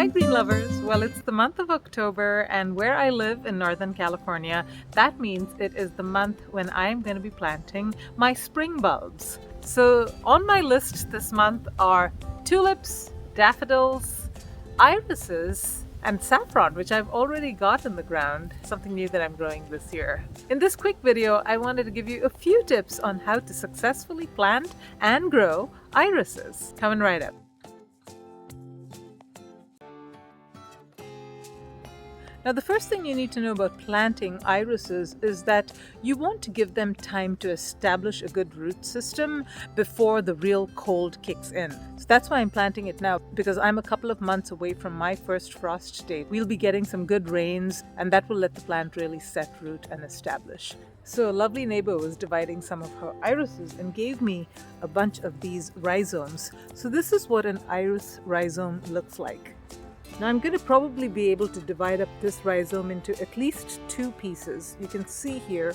Hi green lovers! Well, it's the month of October, and where I live in Northern California, that means it is the month when I'm going to be planting my spring bulbs. So on my list this month are tulips, daffodils, irises, and saffron, which I've already got in the ground, something new that I'm growing this year. In this quick video, I wanted to give you a few tips on how to successfully plant and grow irises. Coming right up. Now, the first thing you need to know about planting irises is that you want to give them time to establish a good root system before the real cold kicks in. So that's why I'm planting it now, because I'm a couple of months away from my first frost date. We'll be getting some good rains, and that will let the plant really set root and establish. So a lovely neighbor was dividing some of her irises and gave me a bunch of these rhizomes. So this is what an iris rhizome looks like. Now I'm going to probably be able to divide up this rhizome into at least two pieces. You can see here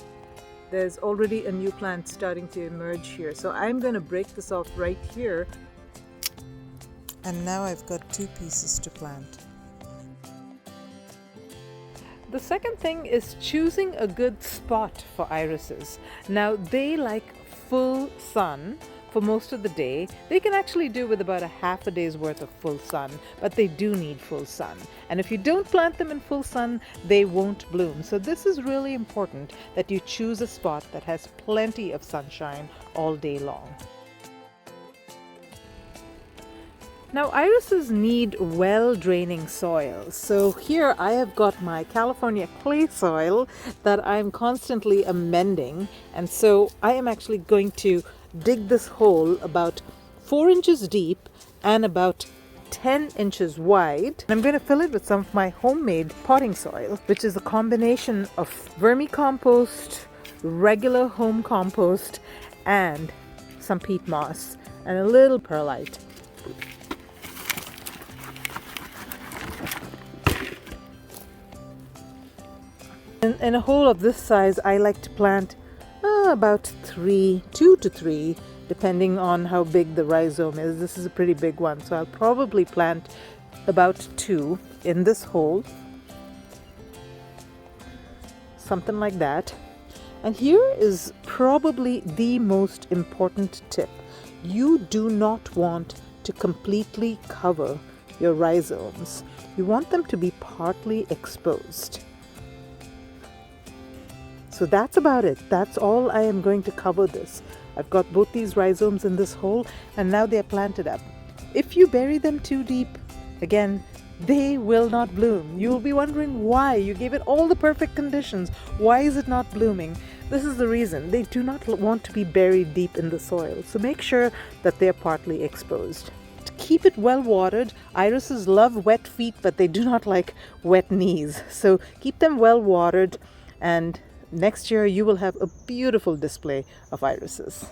there's already a new plant starting to emerge here. So I'm going to break this off right here. And now I've got two pieces to plant. The second thing is choosing a good spot for irises. Now they like full sun for most of the day. They can actually do with about a half a day's worth of full sun, but they do need full sun. And if you don't plant them in full sun, they won't bloom. So this is really important that you choose a spot that has plenty of sunshine all day long. Now irises need well-draining soil. So here I have got my California clay soil that I'm constantly amending. And so I am actually going to dig this hole about 4 inches deep and about 10 inches wide. I'm going to fill it with some of my homemade potting soil, which is a combination of vermicompost, regular home compost, and some peat moss and a little perlite. In a hole of this size, I like to plant about 2 to 3, depending on how big the rhizome is. This is a pretty big one, so I'll probably plant about 2 in this hole, something like that. And here is probably the most important tip. You do not want to completely cover your rhizomes. You want them to be partly exposed. So that's about it. That's all I am going to cover this. I've got both these rhizomes in this hole, and now they're planted up. If you bury them too deep, again, they will not bloom. You will be wondering why. You gave it all the perfect conditions. Why is it not blooming? This is the reason. They do not want to be buried deep in the soil. So make sure that they're partly exposed. To keep it well watered, irises love wet feet, but they do not like wet knees. So keep them well watered, and next year you will have a beautiful display of irises.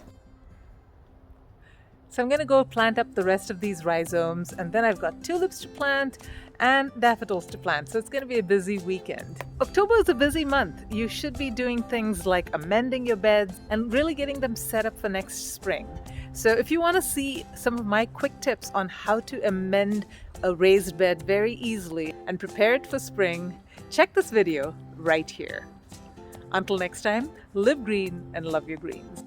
So I'm going to go plant up the rest of these rhizomes, and then I've got tulips to plant and daffodils to plant. So it's going to be a busy weekend. October is a busy month. You should be doing things like amending your beds and really getting them set up for next spring. So if you want to see some of my quick tips on how to amend a raised bed very easily and prepare it for spring, check this video right here. Until next time, live green and love your greens.